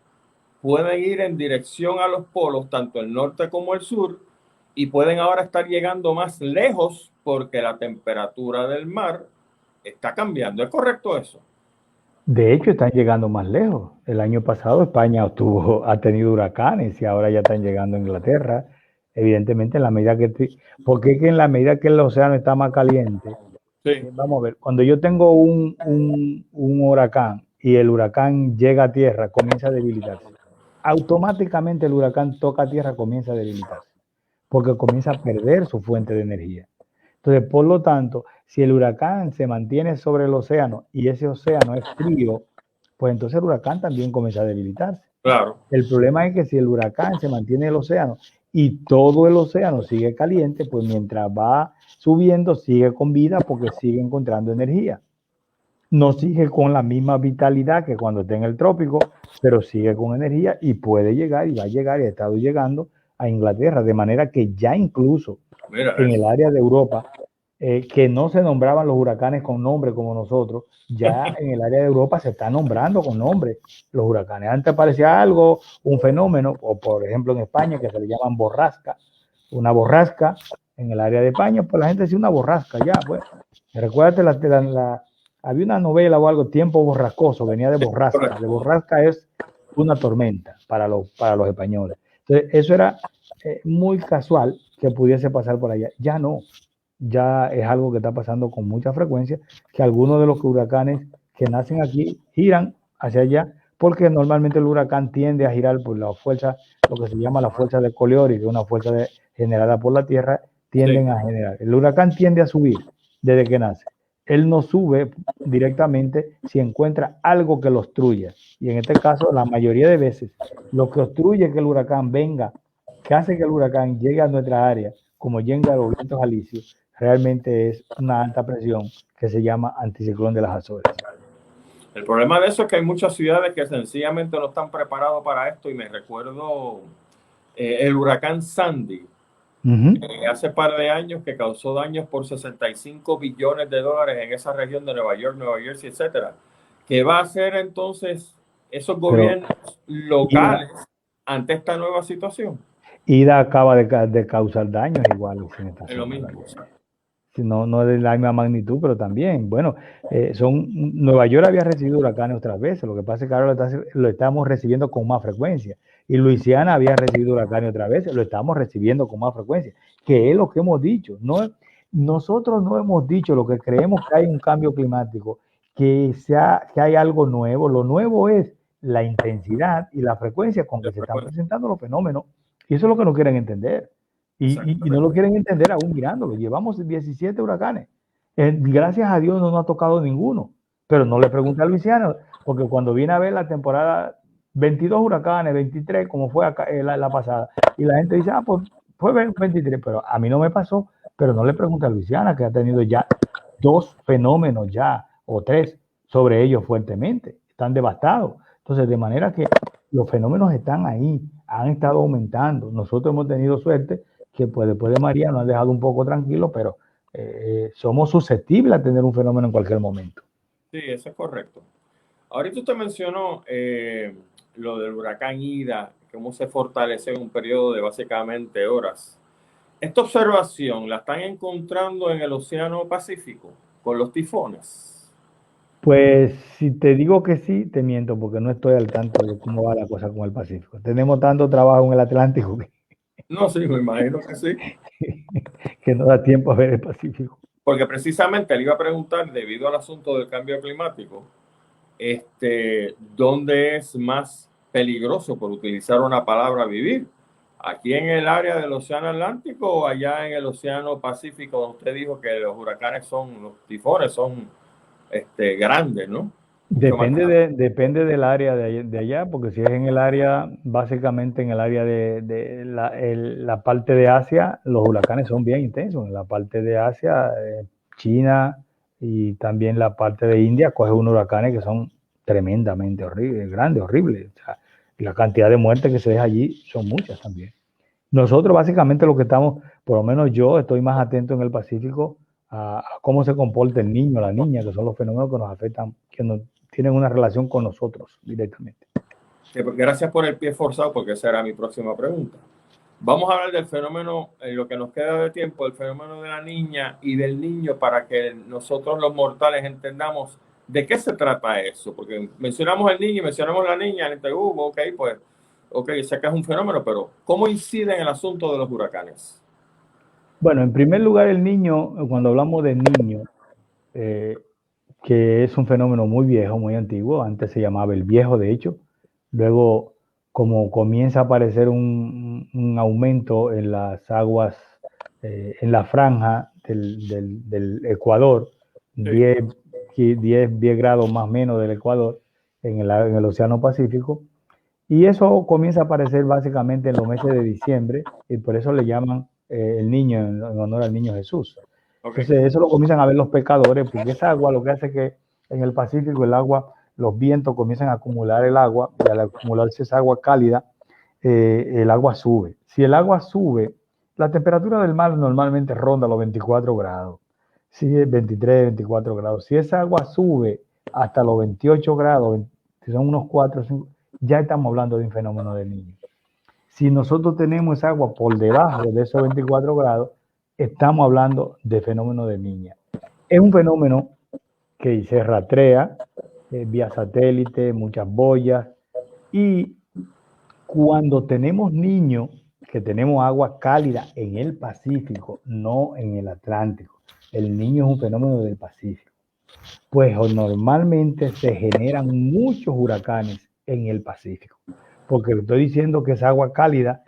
pueden ir en dirección a los polos, tanto el norte como el sur, y pueden ahora estar llegando más lejos porque la temperatura del mar está cambiando. ¿Es correcto eso? De hecho, están llegando más lejos. El año pasado España ha tenido huracanes y ahora ya están llegando a Inglaterra. Evidentemente, en la medida porque es que en la medida que el océano está más caliente, sí. Vamos a ver, cuando yo tengo un huracán y el huracán llega a tierra, comienza a debilitarse. Automáticamente el huracán toca tierra, comienza a debilitarse, porque comienza a perder su fuente de energía. Entonces, por lo tanto, si el huracán se mantiene sobre el océano y ese océano es frío, pues entonces el huracán también comienza a debilitarse. Claro. El problema es que si el huracán se mantiene en el océano y todo el océano sigue caliente, pues mientras va subiendo sigue con vida porque sigue encontrando energía. No sigue con la misma vitalidad que cuando está en el trópico, pero sigue con energía y puede llegar y va a llegar y ha estado llegando a Inglaterra, de manera que ya incluso en el área de Europa, que no se nombraban los huracanes con nombre como nosotros, ya en el área de Europa se está nombrando con nombre los huracanes. Antes parecía algo, un fenómeno, o por ejemplo en España, que se le llaman borrasca, una borrasca en el área de España, pues la gente decía una borrasca, ya, pues. Recuérdate, había una novela o algo, Tiempo Borrascoso, venía de borrasca. De borrasca es una tormenta para los españoles. Entonces, eso era muy casual, que pudiese pasar por allá. Ya no, ya es algo que está pasando con mucha frecuencia, que algunos de los huracanes que nacen aquí giran hacia allá, porque normalmente el huracán tiende a girar por la fuerza, lo que se llama la fuerza de Coriolis, que es una fuerza generada por la Tierra, tienden Sí. a generar. El huracán tiende a subir desde que nace. Él no sube directamente si encuentra algo que lo obstruya. Y en este caso, la mayoría de veces, lo que obstruye que el huracán venga, que hace que el huracán llegue a nuestra área, como llega a los vientos alisios, realmente es una alta presión que se llama anticiclón de las Azores. El problema de eso es que hay muchas ciudades que sencillamente no están preparados para esto, y me recuerdo el huracán Sandy, hace par de años, que causó daños por 65 billones de dólares en esa región de Nueva York, Nueva Jersey, etcétera. ¿Qué va a hacer entonces esos gobiernos locales ante esta nueva situación? Ida acaba de causar daños iguales en esta Es lo zona mismo. también. No, no de la misma magnitud, pero también, bueno, Nueva York había recibido huracanes otras veces, lo que pasa es que ahora lo estamos recibiendo con más frecuencia. Y Luisiana había recibido huracanes otra vez, lo estamos recibiendo con más frecuencia, que es lo que hemos dicho. No, nosotros no hemos dicho lo que creemos que hay un cambio climático, que hay algo nuevo. Lo nuevo es la intensidad y la frecuencia con que se están presentando los fenómenos. Y eso es lo que no quieren entender. Y no lo quieren entender aún mirándolo. Llevamos 17 huracanes. Gracias a Dios no nos ha tocado ninguno. Pero no le pregunté a Luisiana, porque cuando viene a ver la temporada, 22 huracanes, 23, como fue acá, la pasada, y la gente dice, pues fue 23, pero a mí no me pasó. Pero no le pregunté a Luisiana, que ha tenido ya 2 fenómenos ya, o 3, sobre ellos fuertemente. Están devastados. Entonces, de manera que los fenómenos están ahí, han estado aumentando. Nosotros hemos tenido suerte que pues después de María nos han dejado un poco tranquilos, pero somos susceptibles a tener un fenómeno en cualquier momento. Sí, eso es correcto. Ahorita usted mencionó lo del huracán Ida, cómo se fortalece en un periodo de básicamente horas. ¿Esta observación la están encontrando en el Océano Pacífico con los tifones? Pues si te digo que sí, te miento, porque no estoy al tanto de cómo va la cosa con el Pacífico. Tenemos tanto trabajo en el Atlántico No, sí, me imagino que sí. que no da tiempo a ver el Pacífico. Porque precisamente le iba a preguntar, debido al asunto del cambio climático, ¿dónde es más peligroso, por utilizar una palabra, vivir? ¿Aquí en el área del Océano Atlántico o allá en el Océano Pacífico, donde usted dijo que los huracanes los tifones son grandes, ¿no? Depende del área de allá, porque si es en el área, básicamente en el área de la parte de Asia, los huracanes son bien intensos. En la parte de Asia, China y también la parte de India, coge unos huracanes que son tremendamente horribles, grandes, horribles. O sea, la cantidad de muertes que se deja allí son muchas también. Nosotros básicamente lo que estamos, por lo menos yo estoy más atento en el Pacífico a cómo se comporta el niño, la niña, que son los fenómenos que nos afectan, que nos tienen una relación con nosotros directamente. Gracias por el pie forzado, porque esa era mi próxima pregunta. Vamos a hablar del fenómeno, en lo que nos queda de tiempo, el fenómeno de la niña y del niño, para que nosotros los mortales entendamos de qué se trata eso. Porque mencionamos el niño y mencionamos la niña, ok, sé que es un fenómeno, pero ¿cómo incide en el asunto de los huracanes? Bueno, en primer lugar, el niño, cuando hablamos de niño, que es un fenómeno muy viejo, muy antiguo, antes se llamaba el viejo, de hecho, luego como comienza a aparecer un aumento en las aguas, en la franja del Ecuador, sí. 10 grados más o menos del Ecuador, en el Océano Pacífico, y eso comienza a aparecer básicamente en los meses de diciembre, y por eso le llaman el niño, en honor al niño Jesús. Okay. Entonces eso lo comienzan a ver los pescadores, porque esa agua lo que hace que en el Pacífico el agua, los vientos comienzan a acumular el agua, y al acumularse esa agua cálida, el agua sube. Si el agua sube, la temperatura del mar normalmente ronda los 24 grados, si es 23, 24 grados. Si esa agua sube hasta los 28 grados, si son unos 4 o 5, ya estamos hablando de un fenómeno del niño. Si nosotros tenemos esa agua por debajo de esos 24 grados, estamos hablando de fenómeno de niña. Es un fenómeno que se rastrea vía satélite, muchas boyas, y cuando tenemos niños que tenemos agua cálida en el Pacífico, no en el Atlántico. El Niño es un fenómeno del Pacífico. Pues normalmente se generan muchos huracanes en el Pacífico, porque le estoy diciendo que es agua cálida,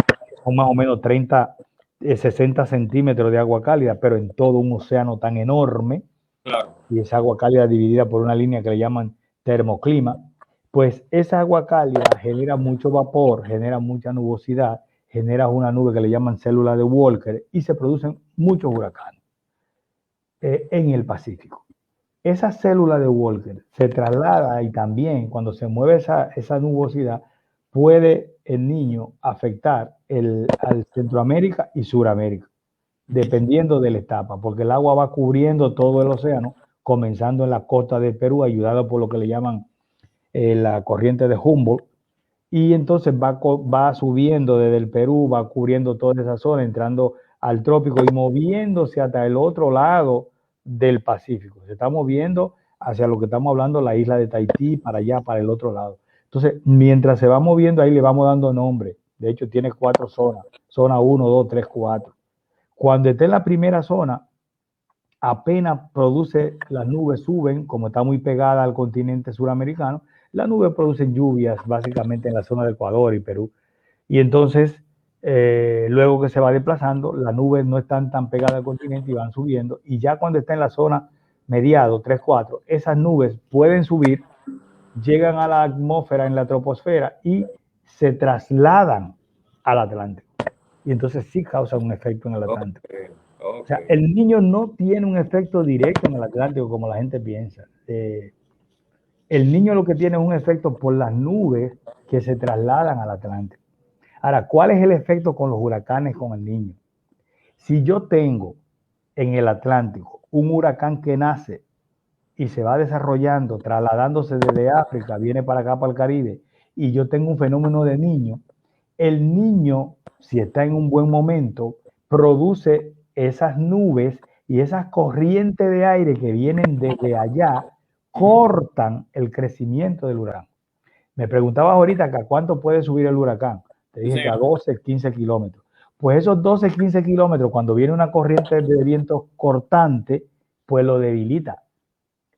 son más o menos 60 centímetros de agua cálida, pero en todo un océano tan enorme, Claro. y esa agua cálida dividida por una línea que le llaman termoclima, pues esa agua cálida genera mucho vapor, genera mucha nubosidad, genera una nube que le llaman célula de Walker y se producen muchos huracanes en el Pacífico. Esa célula de Walker se traslada y también cuando se mueve esa nubosidad puede el niño afectar al Centroamérica y Suramérica, dependiendo de la etapa, porque el agua va cubriendo todo el océano, comenzando en la costa de Perú, ayudado por lo que le llaman la corriente de Humboldt, y entonces va subiendo desde el Perú, va cubriendo toda esa zona, entrando al trópico y moviéndose hasta el otro lado del Pacífico. Se está moviendo hacia lo que estamos hablando, la isla de Tahití, para allá, para el otro lado. Entonces, mientras se va moviendo, ahí le vamos dando nombre. De hecho, tiene 4 zonas. Zona 1, 2, 3, 4. Cuando esté en la primera zona, apenas produce, las nubes suben, como está muy pegada al continente suramericano, las nubes producen lluvias básicamente en la zona de Ecuador y Perú. Y entonces, luego que se va desplazando, las nubes no están tan pegadas al continente y van subiendo. Y ya cuando está en la zona mediado, 3, 4, esas nubes pueden subir, llegan a la atmósfera en la troposfera y se trasladan al Atlántico. Y entonces sí causan un efecto en el Atlántico. Okay. O sea, el niño no tiene un efecto directo en el Atlántico como la gente piensa. El niño lo que tiene es un efecto por las nubes que se trasladan al Atlántico. Ahora, ¿cuál es el efecto con los huracanes con el niño? Si yo tengo en el Atlántico un huracán que nace y se va desarrollando, trasladándose desde África, viene para acá, para el Caribe, y yo tengo un fenómeno de niño, el niño, si está en un buen momento, produce esas nubes y esas corrientes de aire que vienen desde allá, cortan el crecimiento del huracán. Me preguntabas ahorita que a cuánto puede subir el huracán. Te dije que a 12, 15 kilómetros. Pues esos 12, 15 kilómetros, cuando viene una corriente de viento cortante, pues lo debilita.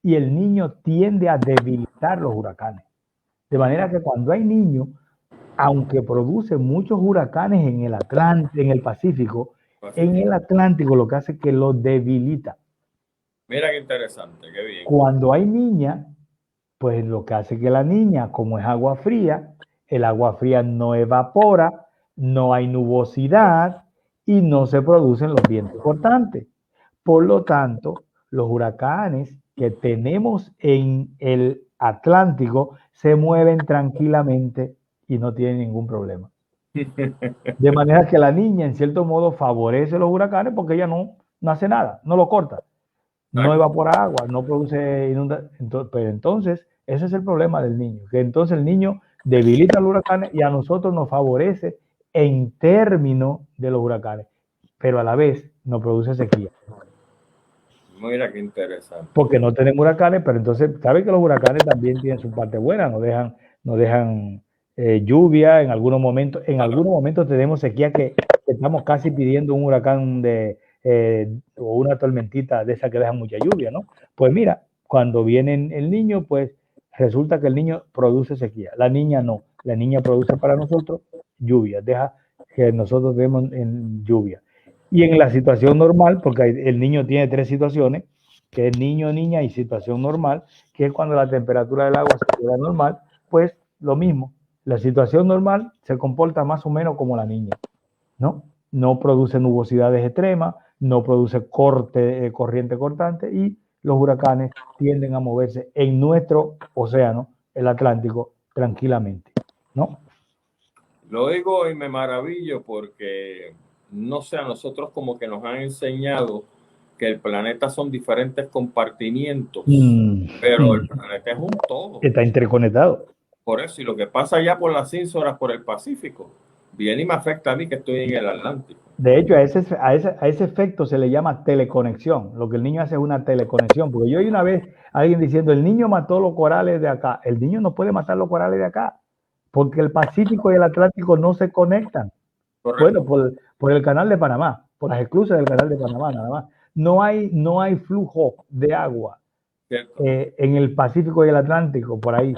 Y el niño tiende a debilitar los huracanes. De manera que cuando hay niños, aunque produce muchos huracanes en el Atlántico, en el Pacífico, en el Atlántico lo que hace es que lo debilita. Mira qué interesante, qué bien. Cuando hay niña, pues lo que hace que la niña, como es agua fría, el agua fría no evapora, no hay nubosidad y no se producen los vientos cortantes. Por lo tanto, los huracanes que tenemos en el Atlántico se mueven tranquilamente y no tienen ningún problema. De manera que la niña, en cierto modo, favorece los huracanes porque ella no hace nada, no lo corta, no evapora agua, no produce inundación. Pero entonces, ese es el problema del niño, que entonces el niño debilita los huracanes y a nosotros nos favorece en términos de los huracanes, pero a la vez nos produce sequía. Mira qué interesante. Porque no tenemos huracanes, pero entonces, ¿sabe que los huracanes también tienen su parte buena? Nos dejan lluvia en algunos momentos. En algunos momentos tenemos sequía que estamos casi pidiendo un huracán o una tormentita de esa que deja mucha lluvia, ¿no? Pues mira, cuando viene el niño, pues resulta que el niño produce sequía. La niña no. La niña produce para nosotros lluvia, deja que nosotros vemos en lluvia. Y en la situación normal, porque el niño tiene 3 situaciones, que es niño, niña y situación normal, que es cuando la temperatura del agua se queda normal, pues lo mismo. La situación normal se comporta más o menos como la niña, ¿no? No produce nubosidades extremas, no produce corriente cortante y los huracanes tienden a moverse en nuestro océano, el Atlántico, tranquilamente, ¿no? Lo digo y me maravillo porque, no sé, a nosotros como que nos han enseñado que el planeta son diferentes compartimientos, pero el planeta es un todo. Está interconectado. Por eso, y lo que pasa allá por las ínsulas, por el Pacífico, viene y me afecta a mí que estoy en el Atlántico. De hecho, a ese efecto se le llama teleconexión. Lo que el niño hace es una teleconexión. Porque yo oí una vez a alguien diciendo, el niño mató los corales de acá. El niño no puede matar los corales de acá, porque el Pacífico y el Atlántico no se conectan. Bueno, por el canal de Panamá, por las esclusas del canal de Panamá, nada más. No hay flujo de agua en el Pacífico y el Atlántico, por ahí.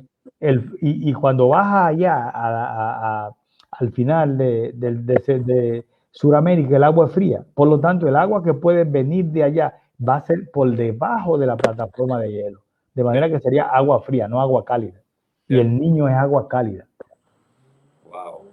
Y cuando baja allá al final de Sudamérica, el agua es fría. Por lo tanto, el agua que puede venir de allá va a ser por debajo de la plataforma de hielo. De manera que sería agua fría, no agua cálida. Y el Niño es agua cálida. Wow.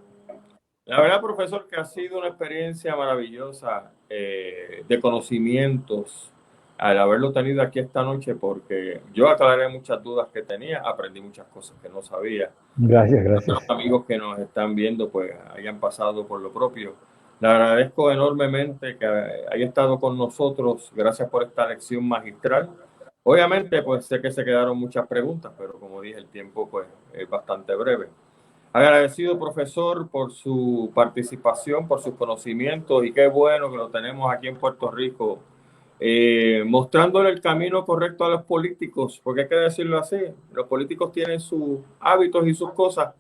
La verdad, profesor, que ha sido una experiencia maravillosa de conocimientos al haberlo tenido aquí esta noche, porque yo aclaré muchas dudas que tenía, aprendí muchas cosas que no sabía. Gracias, gracias. Los amigos que nos están viendo pues hayan pasado por lo propio. Le agradezco enormemente que haya estado con nosotros. Gracias por esta lección magistral. Obviamente, pues sé que se quedaron muchas preguntas, pero como dije, el tiempo pues es bastante breve. Agradecido, profesor, por su participación, por sus conocimientos, y qué bueno que lo tenemos aquí en Puerto Rico, mostrándole el camino correcto a los políticos, porque hay que decirlo así, los políticos tienen sus hábitos y sus cosas,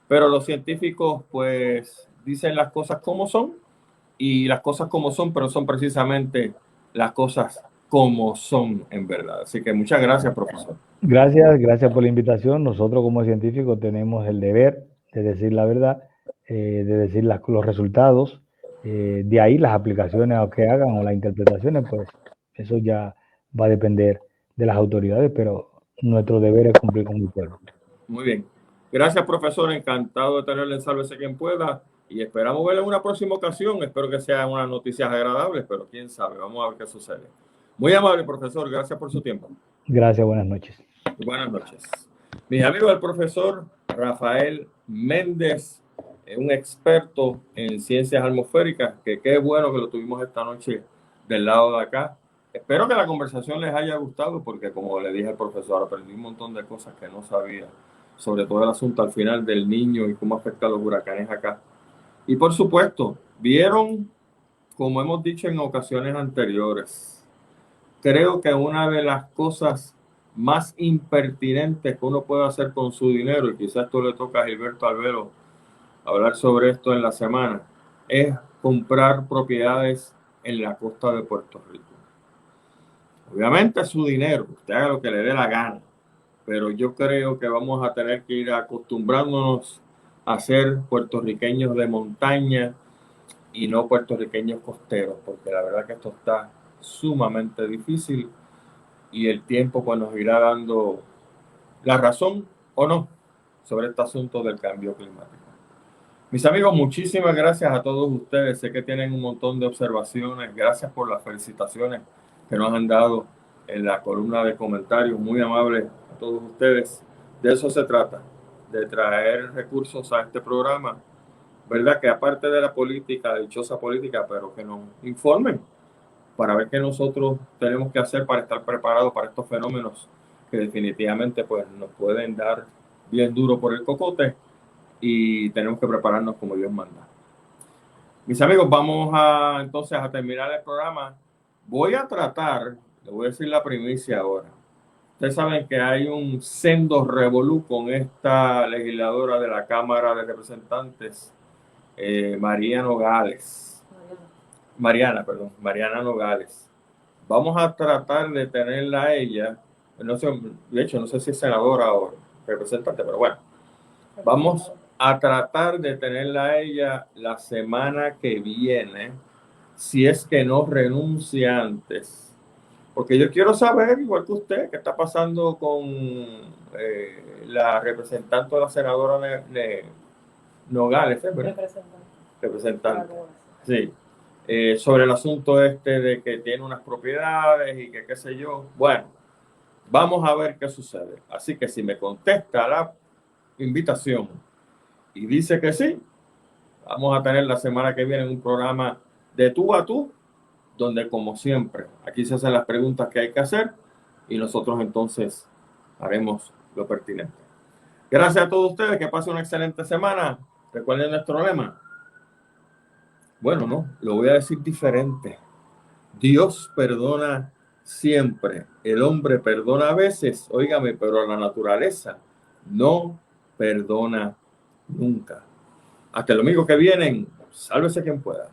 pero los científicos pues dicen las cosas como son, y las cosas como son, pero son precisamente las cosas como son en verdad. Así que muchas gracias, profesor. Gracias por la invitación. Nosotros como científicos tenemos el deber de decir la verdad, de decir los resultados, de ahí las aplicaciones que hagan o las interpretaciones, pues eso ya va a depender de las autoridades, pero nuestro deber es cumplir con el pueblo. Muy bien. Gracias, profesor. Encantado de tenerle en Sálvese quien pueda. Y esperamos verle en una próxima ocasión. Espero que sean unas noticias agradables, pero quién sabe. Vamos a ver qué sucede. Muy amable, profesor. Gracias por su tiempo. Gracias, buenas noches. Buenas noches. Mis amigos, el profesor Rafael Méndez, un experto en ciencias atmosféricas, que qué bueno que lo tuvimos esta noche del lado de acá. Espero que la conversación les haya gustado, porque como le dije al profesor, aprendí un montón de cosas que no sabía, sobre todo el asunto al final del Niño y cómo afecta a los huracanes acá. Y por supuesto, vieron, como hemos dicho en ocasiones anteriores, creo que una de las cosas más impertinentes que uno puede hacer con su dinero, y quizás esto le toca a Gilberto Albero hablar sobre esto en la semana, es comprar propiedades en la costa de Puerto Rico. Obviamente es su dinero, usted haga lo que le dé la gana, pero yo creo que vamos a tener que ir acostumbrándonos a ser puertorriqueños de montaña y no puertorriqueños costeros, porque la verdad que esto está sumamente difícil y el tiempo pues nos irá dando la razón o no sobre este asunto del cambio climático. Mis amigos, muchísimas gracias a todos ustedes. Sé que tienen un montón de observaciones. Gracias por las felicitaciones que nos han dado en la columna de comentarios. Muy amables a todos ustedes. De eso se trata, de traer recursos a este programa, ¿verdad? Que aparte de la política, la dichosa política, pero que nos informen para ver qué nosotros tenemos que hacer para estar preparados para estos fenómenos que definitivamente pues nos pueden dar bien duro por el cocote, y tenemos que prepararnos como Dios manda. Mis amigos, vamos entonces a terminar el programa. Voy a tratar, le voy a decir la primicia ahora. Ustedes saben que hay un sendo revolú con esta legisladora de la Cámara de Representantes, Mariana Nogales. Vamos a tratar de tenerla a ella, no sé, de hecho no sé si es senadora o representante, pero bueno, vamos a tratar de tenerla a ella la semana que viene, si es que no renuncia antes, porque yo quiero saber, igual que usted, qué está pasando con la representante o la senadora de Nogales, ¿verdad? Representante. Sí. Sobre el asunto este de que tiene unas propiedades y que qué sé yo. Bueno, vamos a ver qué sucede. Así que si me contesta la invitación y dice que sí, vamos a tener la semana que viene un programa de tú a tú, donde como siempre, aquí se hacen las preguntas que hay que hacer y nosotros entonces haremos lo pertinente. Gracias a todos ustedes, que pasen una excelente semana. Recuerden nuestro lema. Bueno, no, lo voy a decir diferente. Dios perdona siempre, el hombre perdona a veces, óigame, pero la naturaleza no perdona nunca. Hasta el domingo que viene, sálvese quien pueda.